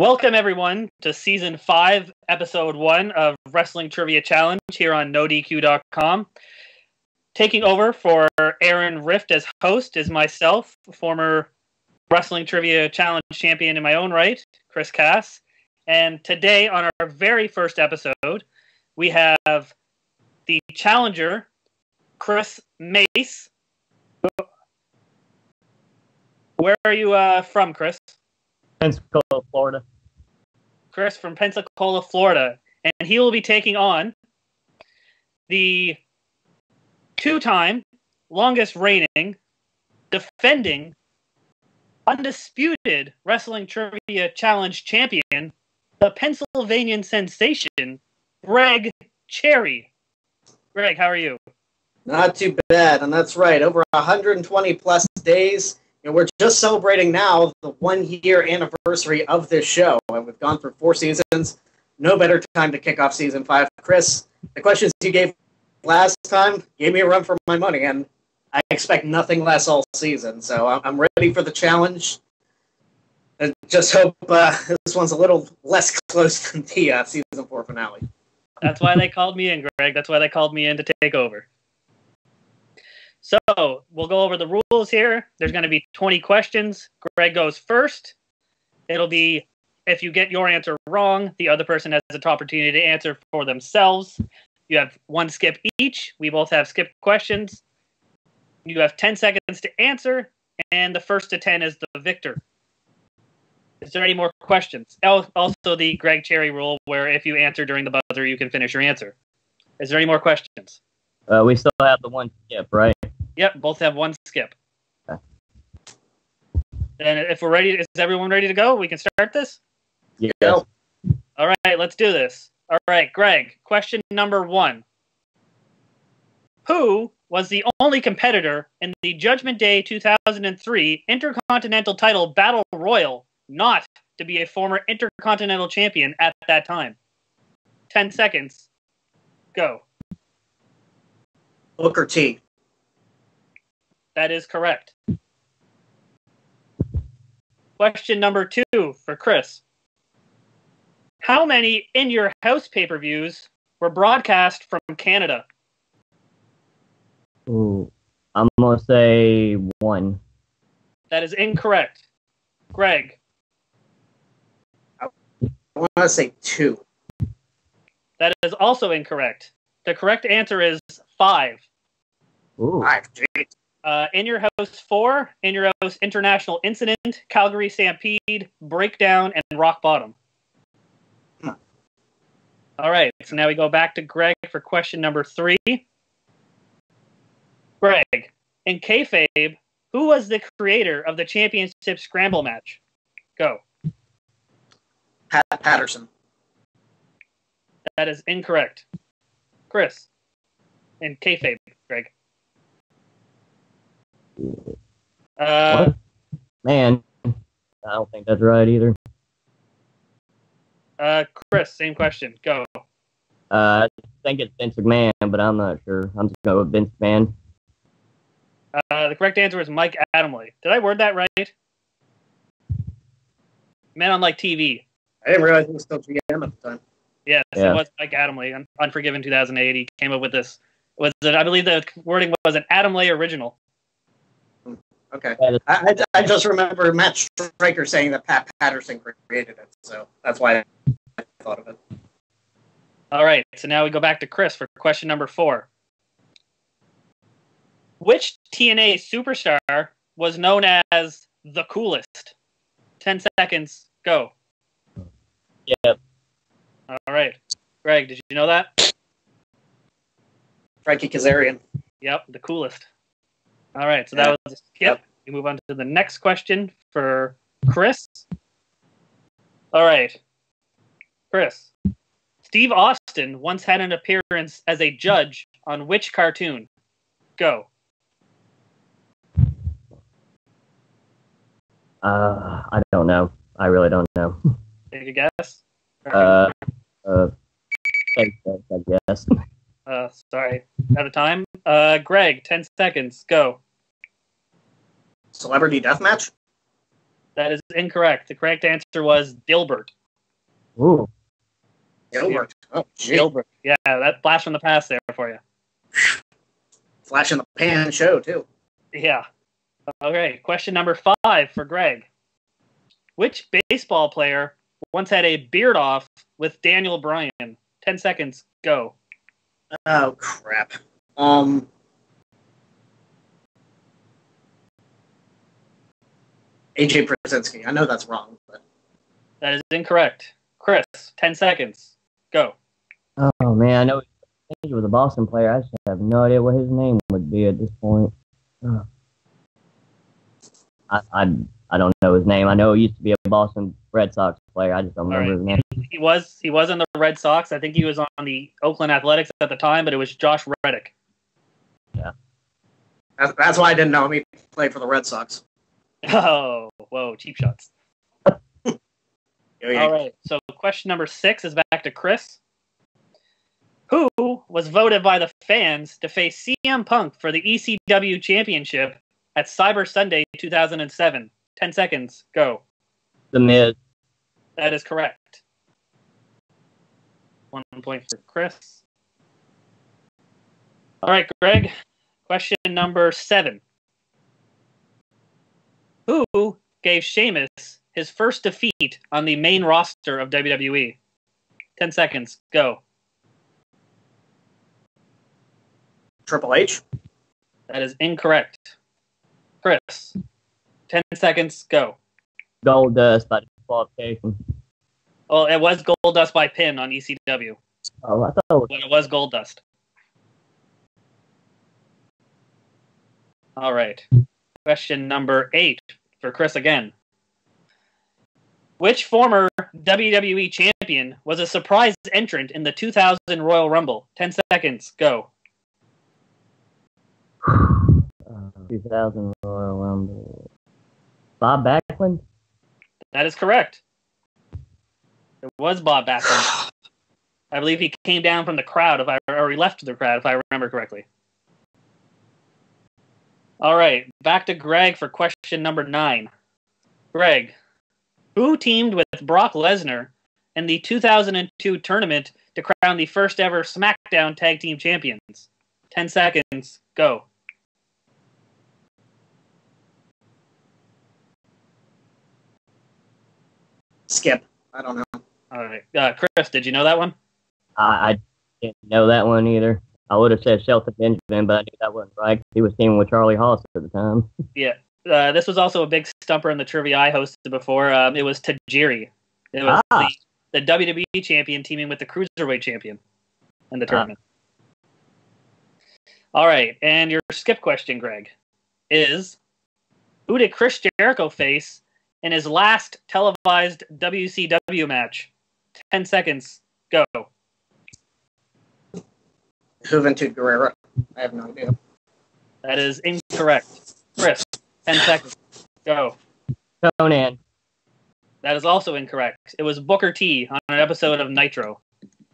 Welcome, everyone, to Season 5, Episode 1 of Wrestling Trivia Challenge here on NoDQ.com. Taking over for Aaron Rift as host is myself, former Wrestling Trivia Challenge champion in my own right, Chris Cass. And today, on our very first episode, we have the challenger, Chris Mace. Where are you from, Chris? Pensacola, Florida. Chris from Pensacola, Florida. And he will be taking on the two-time, longest reigning, defending, undisputed Wrestling Trivia Challenge champion, the Pennsylvanian sensation, Greg Cherry. Greg, how are you? Not too bad, and that's right. Over 120 plus days. We're just celebrating now the 1-year anniversary of this show, and we've gone through 4 seasons. No better time to kick off Season 5. Chris, the questions you gave last time gave me a run for my money, and I expect nothing less all season. So I'm ready for the challenge. I just hope this one's a little less close than the Season 4 finale. That's why they called me in, Greg. That's why they called me in to take over. So, we'll go over the rules here. There's going to be 20 questions. Greg goes first. It'll be, if you get your answer wrong, the other person has the opportunity to answer for themselves. You have 1 skip each. We both have skip questions. You have 10 seconds to answer, and the first to 10 is the victor. Is there any more questions? Also, the Greg Cherry rule, where if you answer during the buzzer, you can finish your answer. Is there any more questions? We still have the 1 skip, right? Yep, both have 1 skip. Okay. And if we're ready, is everyone ready to go? We can start this? Yes. Go. All right, let's do this. All right, Greg, question number 1. Who was the only competitor in the Judgment Day 2003 Intercontinental Title Battle Royal not to be a former Intercontinental Champion at that time? 10 seconds. Go. Booker T. That is correct. Question number 2 for Chris. How many In Your House pay-per-views were broadcast from Canada? Ooh, I'm going to say 1. That is incorrect. Greg. I want to say 2. That is also incorrect. The correct answer is 5. Ooh. 5. Geez. In Your House 4, In Your House International Incident, Calgary Stampede, Breakdown, and Rock Bottom. All right, so now we go back to Greg for question number 3. Greg, in kayfabe, who was the creator of the championship scramble match? Go. Pat Patterson. That is incorrect. Chris, in kayfabe, Greg. What? Man, I don't think that's right either. Chris, same question. Go. I think it's Vince McMahon, but I'm not sure. I'm just going with Vince McMahon. The correct answer is Mike Adamle. Did I word that right? Man on Like TV. I didn't realize he was still GM at the time. Yes, Yeah. It was Mike Adamle. Unforgiven 2008. He came up with this. I believe the wording was an Adamle original. Okay. I just remember Matt Striker saying that Pat Patterson created it, so that's why I thought of it. All right, so now we go back to Chris for question number 4. Which TNA superstar was known as the coolest? 10 seconds, go. Yep. All right. Greg, did you know that? Frankie Kazarian. Yep, the coolest. All right, so that was a skip. Yep. We move on to the next question for Chris. All right. Chris, Steve Austin once had an appearance as a judge on which cartoon? Go. I don't know. I really don't know. Take a guess. I guess. Sorry. Out of time. Greg, 10 seconds. Go. Celebrity Deathmatch? That is incorrect. The correct answer was Dilbert. Ooh. Gilbert. Oh, gee. Dilbert. Yeah, that blast from the past there for you. Flash in the pan show, too. Yeah. Okay, question number 5 for Greg. Which baseball player once had a beard off with Daniel Bryan? 10 seconds, go. Oh, crap. AJ Przinsky. I know that's wrong, but That is incorrect. Chris, 10 seconds, go. Oh, man, I know he was a Boston player. I just have no idea what his name would be at this point. I don't know his name. I know he used to be a Boston Red Sox player. I just don't remember his name. He was in the Red Sox. I think he was on the Oakland Athletics at the time, but it was Josh Reddick. Yeah. that's why I didn't know him. He played for the Red Sox. Oh, whoa, cheap shots. Yeah. All right, so question number 6 is back to Chris. Who was voted by the fans to face CM Punk for the ECW Championship at Cyber Sunday 2007? 10 seconds, go. The Miz. That is correct. 1 point for Chris. All right, Greg. Question number 7. Who gave Sheamus his first defeat on the main roster of WWE? 10 seconds, go. Triple H. That is incorrect. Chris, 10 seconds, go. Goldust by disqualification. Well, it was Goldust by pin on ECW, Oh, I thought it was. but it was Goldust. All right. Question number 8 for Chris again. Which former WWE champion was a surprise entrant in the 2000 Royal Rumble? 10 seconds, go. 2000 Royal Rumble. Bob Backlund? That is correct. It was Bob Backlund. I believe he came down from the crowd, or he left the crowd, if I remember correctly. All right, back to Greg for question number 9. Greg, who teamed with Brock Lesnar in the 2002 tournament to crown the first ever SmackDown Tag Team Champions? 10 seconds, go. Skip. I don't know. All right, Chris, did you know that one? I didn't know that one either. I would have said Shelton Benjamin, but I knew that wasn't right. He was teaming with Charlie Haas at the time. Yeah. This was also a big stumper in the trivia I hosted before. It was Tajiri. It was the WWE champion teaming with the Cruiserweight champion in the tournament. All right, and your skip question, Greg, is who did Chris Jericho face in his last televised WCW match? 10 seconds, go. Juventud Guerrera. I have no idea. That is incorrect. Chris, 10 seconds, go. Conan. That is also incorrect. It was Booker T on an episode of Nitro,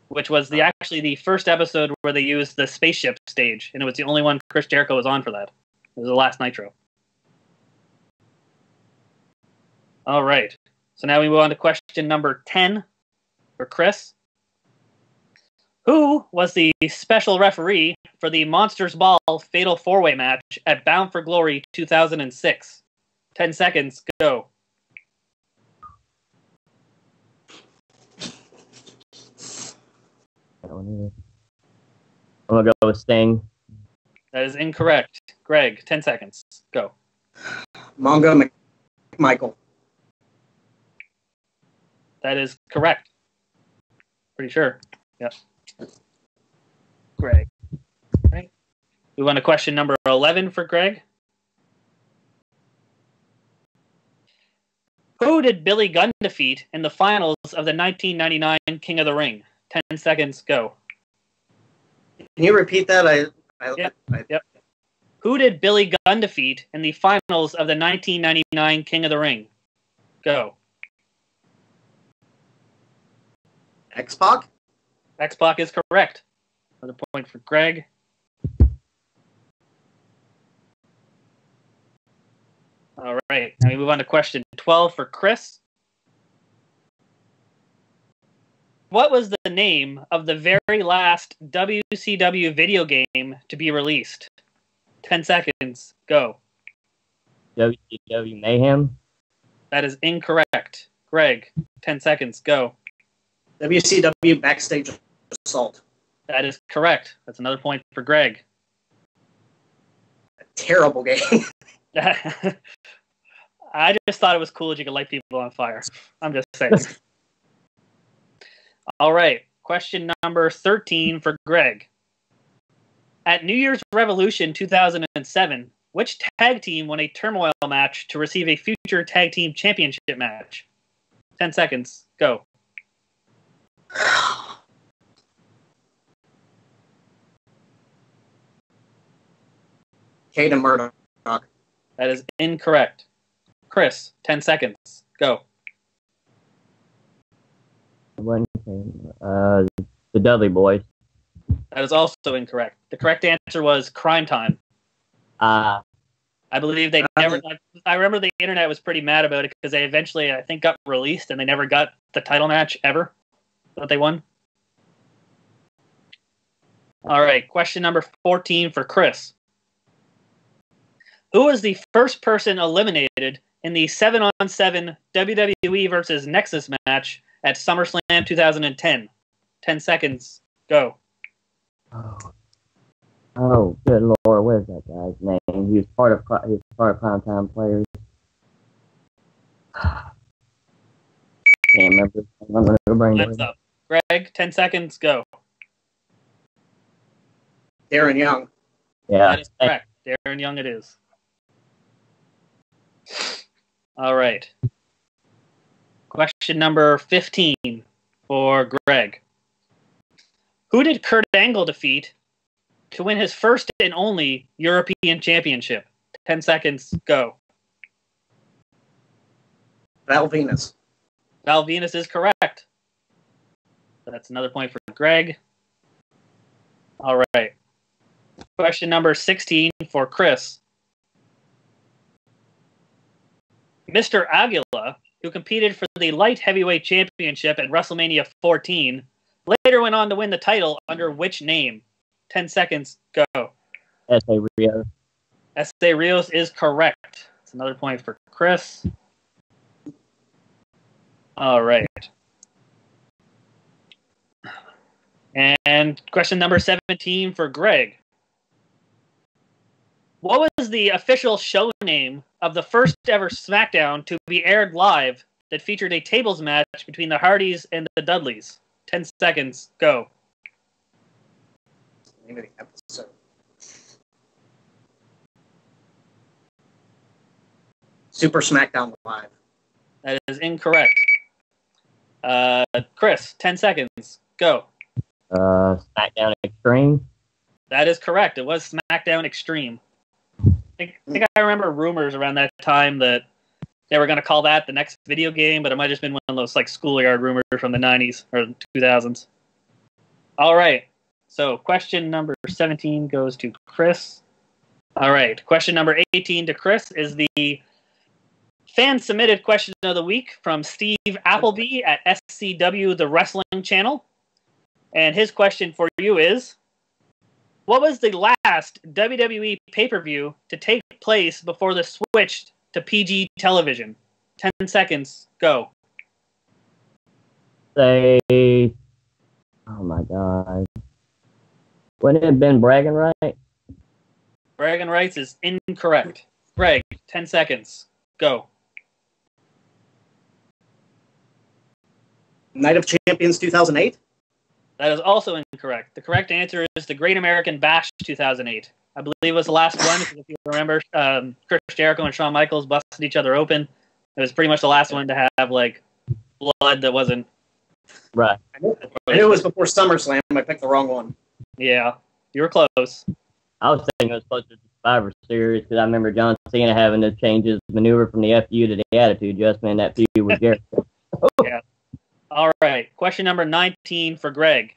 which was actually the first episode where they used the spaceship stage, and it was the only one Chris Jericho was on for that. It was the last Nitro. All right. So now we move on to question number 10 for Chris. Who was the special referee for the Monsters Ball Fatal 4-Way match at Bound for Glory 2006? 10 seconds, go. I'm going to go with Sting. That is incorrect. Greg, 10 seconds, go. Mongo McMichael. That is correct. Pretty sure. Yep. Greg. Right. We want to question number 11 for Greg. Who did Billy Gunn defeat in the finals of the 1999 King of the Ring? 10 seconds, go. Can you repeat that? Yep. Who did Billy Gunn defeat in the finals of the 1999 King of the Ring? Go. X-Pac? X-Pac is correct. Another point for Greg. All right. Now we move on to question 12 for Chris. What was the name of the very last WCW video game to be released? 10 seconds. Go. WCW Mayhem. That is incorrect. Greg, 10 seconds. Go. WCW Backstage Assault. That is correct. That's another point for Greg. A terrible game. I just thought it was cool that you could light people on fire. I'm just saying. All right. Question number 13 for Greg. At New Year's Revolution 2007, which tag team won a turmoil match to receive a future tag team championship match? 10 seconds. Go. Kate and Murdoch. That is incorrect. Chris, 10 seconds. Go. The Dudley Boys. That is also incorrect. The correct answer was Crime Time. I believe they never. I remember the internet was pretty mad about it because they eventually, I think, got released and they never got the title match ever that they won. All right, question number 14 for Chris. Who was the first person eliminated in the 7-on-7 WWE versus Nexus match at SummerSlam 2010? 10 seconds. Go. Oh, good Lord, where's that guy's name? He was part of Primetime Players. Can't remember. I'm gonna go bring Time's up. Greg, 10 seconds. Go. Darren Young. Yeah. That is correct. Darren Young it is. All right. Question number 15 for Greg. Who did Kurt Angle defeat to win his first and only European Championship? 10 seconds. Go. Val Venus. Val Venus is correct. That's another point for Greg. All right. Question number 16 for Chris. Mr. Aguila, who competed for the light heavyweight championship at WrestleMania 14, later went on to win the title under which name? 10 seconds. Go. S.A. Rios. S.A. Rios is correct. That's another point for Chris. All right. And question number 17 for Greg. What was the official show name of the first ever SmackDown to be aired live that featured a tables match between the Hardys and the Dudleys? 10 seconds. Go. Name of the episode. Super SmackDown Live. That is incorrect. Chris, 10 seconds. Go. SmackDown Extreme. That is correct. It was SmackDown Extreme. I think I remember rumors around that time that they were going to call that the next video game, but it might have just been one of those like schoolyard rumors from the 90s or 2000s. All right. So question number 17 goes to Chris. All right. Question number 18 to Chris is the fan-submitted question of the week from Steve Appleby at SCW The Wrestling Channel. And his question for you is, what was the last WWE pay-per-view to take place before the switch to PG television? 10 seconds. Go. Say, oh my God. Wouldn't it have been Bragging Right? Bragging Rights is incorrect. Greg, 10 seconds. Go. Night of Champions 2008? That is also incorrect. The correct answer is the Great American Bash 2008. I believe it was the last one, because if you remember, Chris Jericho and Shawn Michaels busted each other open. It was pretty much the last one to have, like, blood that wasn't... Right. I knew it was before SummerSlam. I picked the wrong one. Yeah, you were close. I was thinking it was closer to Survivor Series because I remember John Cena having to change his maneuver from the FU to the Attitude Adjustment in that feud with Jericho. Yeah. All right. Question number 19 for Greg.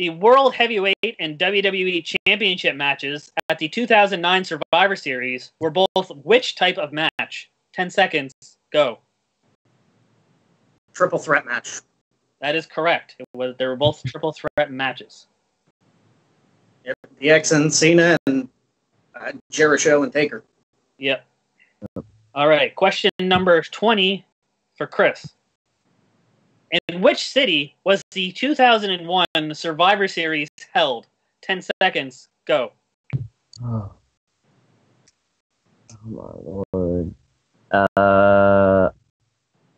The World Heavyweight and WWE Championship matches at the 2009 Survivor Series were both which type of match? 10 seconds, go. Triple threat match. That is correct. They were both triple threat matches. Yep. DX and Cena and Jericho and Taker. Yep. All right. Question number 20 for Chris. In which city was the 2001 Survivor Series held? 10 seconds. Go. Oh my lord. I'm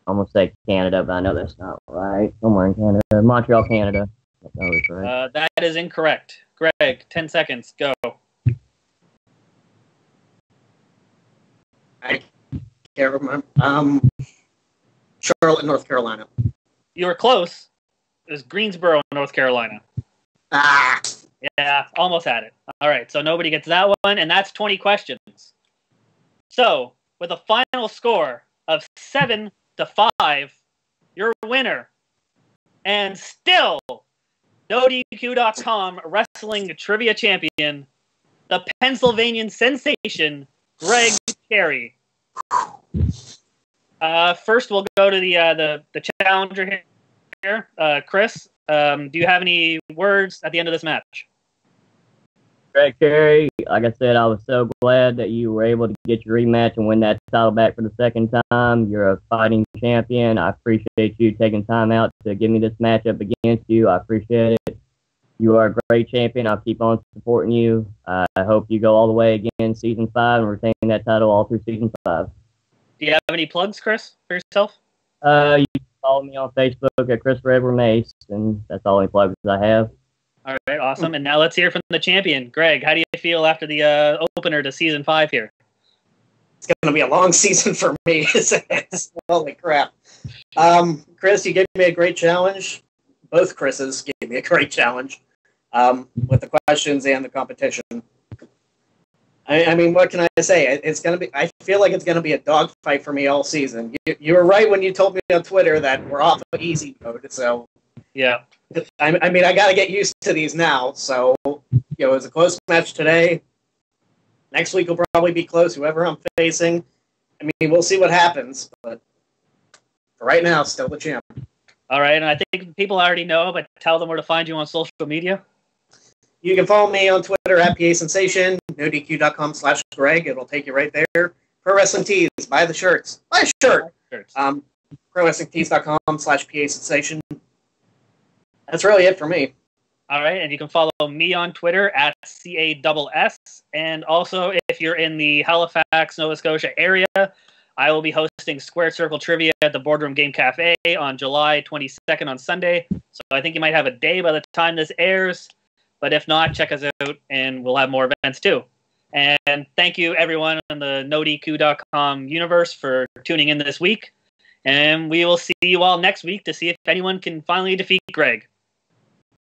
going to say Canada, but I know that's not right. Somewhere in Canada. Montreal, Canada. That's always right. That is incorrect. Greg, 10 seconds. Go. I can't remember. Charlotte, North Carolina. You were close. It was Greensboro, North Carolina. Ah! Yeah, almost had it. All right, so nobody gets that one, and that's 20 questions. So, with a final score of 7-5, your winner, and still NoDQ.com Wrestling Trivia Champion, the Pennsylvanian sensation, Greg Carey. First, we'll go to the challenger here. Chris, do you have any words at the end of this match? Greg Carey, like I said, I was so glad that you were able to get your rematch and win that title back for the second time. You're a fighting champion. I appreciate you taking time out to give me this matchup against you. I appreciate it. You are a great champion. I'll keep on supporting you. I hope you go all the way again season 5 and retain that title all through season 5. Do you have any plugs, Chris, for yourself? You can follow me on Facebook at Chris Redler Mace, and that's all the plugs I have. All right, awesome. And now let's hear from the champion. Greg, how do you feel after the opener to season 5 here? It's going to be a long season for me. Holy crap. Chris, you gave me a great challenge. Both Chris's gave me a great challenge with the questions and the competition. I mean, what can I say? It's going to be. I feel like it's going to be a dogfight for me all season. You were right when you told me on Twitter that we're off of easy mode. So yeah, I mean, I got to get used to these now. So it was a close match today. Next week will probably be close. Whoever I'm facing, I mean, we'll see what happens. But for right now, still the champ. All right, and I think people already know, but tell them where to find you on social media. You can follow me on Twitter at PA Sensation, NoDQ.com/Greg. It'll take you right there. Pro Wrestling Tees. Buy the shirts. Buy a shirt. ProWrestlingTees.com/PA Sensation. That's really it for me. All right, and you can follow me on Twitter at CASS. And also, if you're in the Halifax, Nova Scotia area, I will be hosting Square Circle Trivia at the Boardroom Game Cafe on July 22nd on Sunday. So I think you might have a day by the time this airs. But if not, check us out, and we'll have more events too. And thank you, everyone in the NoDQ.com universe for tuning in this week. And we will see you all next week to see if anyone can finally defeat Greg.